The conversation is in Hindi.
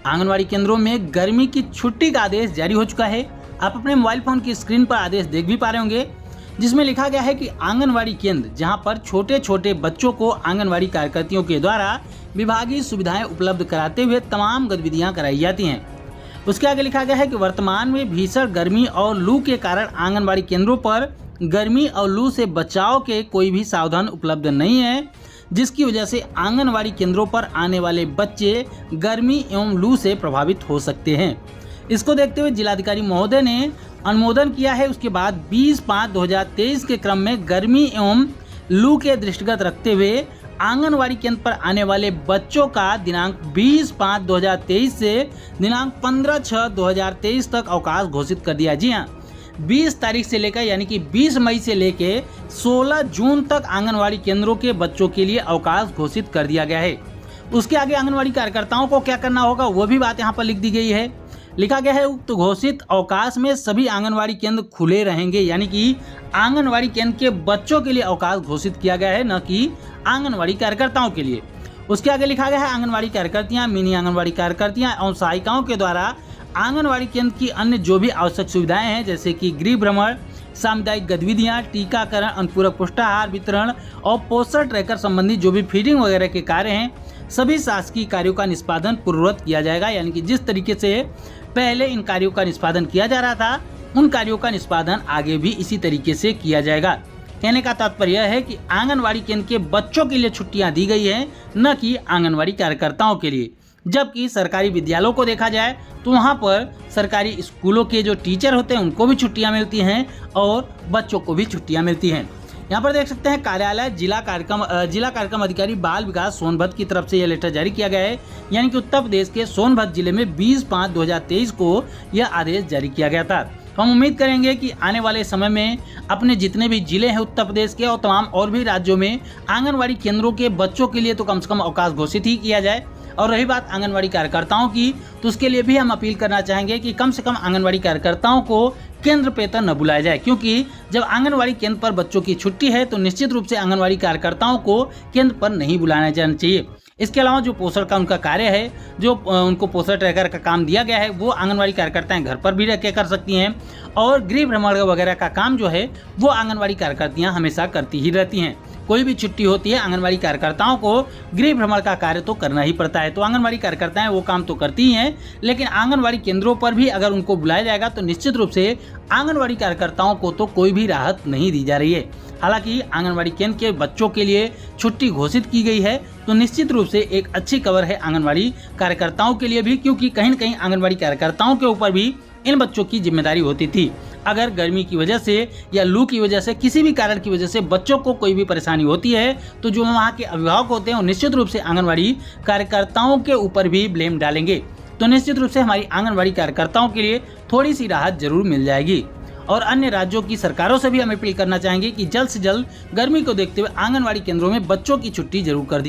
आंगनवाड़ी केंद्रों में गर्मी की छुट्टी का आदेश जारी हो चुका है। आप अपने मोबाइल फोन की स्क्रीन पर आदेश देख भी पा रहे होंगे, जिसमें लिखा गया है कि आंगनवाड़ी केंद्र जहां पर छोटे छोटे बच्चों को आंगनवाड़ी कार्यकर्तियों के द्वारा विभागीय सुविधाएं उपलब्ध कराते हुए तमाम गतिविधियां कराई जाती हैं। उसके आगे लिखा गया है कि वर्तमान में भीषण गर्मी और लू के कारण आंगनवाड़ी केंद्रों पर गर्मी और लू से बचाव के कोई भी साधन उपलब्ध नहीं है, जिसकी वजह से आंगनवाड़ी केंद्रों पर आने वाले बच्चे गर्मी एवं लू से प्रभावित हो सकते हैं। इसको देखते हुए जिलाधिकारी महोदय ने अनुमोदन किया है। उसके बाद 20/5/2023 के क्रम में गर्मी एवं लू के दृष्टिगत रखते हुए आंगनवाड़ी केंद्र पर आने वाले बच्चों का दिनांक 20/5/2023 से दिनांक 15/6/2023 तक अवकाश घोषित कर दिया। जी हाँ, 20 तारीख से लेकर यानी कि 20 मई से लेकर 16 जून तक आंगनवाड़ी केंद्रों के बच्चों के लिए अवकाश घोषित कर दिया गया है। उसके आगे आंगनवाड़ी कार्यकर्ताओं को क्या करना होगा वो भी बात यहाँ पर लिख दी गई है। लिखा गया है उक्त घोषित अवकाश में सभी आंगनवाड़ी केंद्र खुले रहेंगे, यानी कि आंगनवाड़ी केंद्र के बच्चों के लिए अवकाश घोषित किया गया है, न कि आंगनवाड़ी कार्यकर्ताओं के लिए। उसके आगे लिखा गया है आंगनवाड़ी कार्यकर्तियां, मिनी आंगनवाड़ी कार्यकर्तियां एवं सहायिकाओं के द्वारा आंगनवाड़ी केंद्र की अन्य जो भी आवश्यक सुविधाएं हैं, जैसे कि गृह भ्रमण, सामुदायिक गतिविधियां, टीकाकरण, अनुपूरक पुष्टाहार वितरण और पोस्टर ट्रैकर संबंधी जो भी फीडिंग वगैरह के कार्य हैं, सभी शासकीय कार्यों का निष्पादन पूर्ववत किया जाएगा। यानी कि जिस तरीके से पहले इन कार्यों का निष्पादन किया जा रहा था, उन कार्यों का निष्पादन आगे भी इसी तरीके से किया जाएगा। कहने का तात्पर्य यह है कि आंगनवाड़ी केंद्र के बच्चों के लिए छुट्टियां दी गई हैं, न कि आंगनवाड़ी कार्यकर्ताओं के लिए। जबकि सरकारी विद्यालयों को देखा जाए तो वहां पर सरकारी स्कूलों के जो टीचर होते हैं उनको भी छुट्टियां मिलती हैं और बच्चों को भी छुट्टियां मिलती हैं। यहाँ पर देख सकते हैं कार्यालय जिला कार्यक्रम अधिकारी बाल विकास सोनभद्र की तरफ से यह लेटर जारी किया गया है। यानी कि उत्तर प्रदेश के सोनभद्र जिले में 20/5/2023 को यह आदेश जारी किया गया था। तो हम उम्मीद करेंगे कि आने वाले समय में अपने जितने भी जिले हैं उत्तर प्रदेश के और तमाम और भी राज्यों में आंगनवाड़ी केंद्रों के बच्चों के लिए तो कम से कम अवकाश घोषित ही किया जाए। और रही बात आंगनवाड़ी कार्यकर्ताओं की, तो उसके लिए भी हम अपील करना चाहेंगे कि कम से कम आंगनवाड़ी कार्यकर्ताओं को केंद्र पे तो न बुलाया जाए, क्योंकि जब आंगनवाड़ी केंद्र पर बच्चों की छुट्टी है तो निश्चित रूप से आंगनवाड़ी कार्यकर्ताओं को केंद्र पर नहीं बुलाना जाना चाहिए। इसके अलावा जो पोषण का उनका कार्य है, जो उनको पोषण ट्रैकर का काम दिया गया है, वो आंगनवाड़ी कार्यकर्ताएं घर पर भी रह के कर सकती हैं। और गृह भ्रमण वगैरह का काम जो है वो आंगनवाड़ी कार्यकर्तियां हमेशा करती ही रहती हैं। कोई भी छुट्टी होती है आंगनवाड़ी कार्यकर्ताओं को गृह भ्रमण का कार्य तो करना ही पड़ता है। तो आंगनवाड़ी कार्यकर्ताएं वो काम तो करती ही हैं, लेकिन आंगनवाड़ी केंद्रों पर भी अगर उनको बुलाया जाएगा तो निश्चित रूप से आंगनवाड़ी कार्यकर्ताओं को तो कोई भी राहत नहीं दी जा रही है। हालांकि आंगनवाड़ी केंद्र के बच्चों के लिए छुट्टी घोषित की गई है, तो निश्चित रूप से एक अच्छी खबर है आंगनवाड़ी कार्यकर्ताओं के लिए भी, क्योंकि कहीं न कहीं आंगनवाड़ी कार्यकर्ताओं के ऊपर भी इन बच्चों की जिम्मेदारी होती थी। अगर गर्मी की वजह से या लू की वजह से, किसी भी कारण की वजह से बच्चों को कोई भी परेशानी होती है, तो जो वहाँ के अभिभावक होते हैं वो निश्चित रूप से आंगनवाड़ी कार्यकर्ताओं के ऊपर भी ब्लेम डालेंगे। तो निश्चित रूप से हमारी आंगनवाड़ी कार्यकर्ताओं के लिए थोड़ी सी राहत जरूर मिल जाएगी। और अन्य राज्यों की सरकारों से भी हम अपील करना चाहेंगे कि जल्द से जल्द गर्मी को देखते हुए आंगनवाड़ी केंद्रों में बच्चों की छुट्टी जरूर कर दी।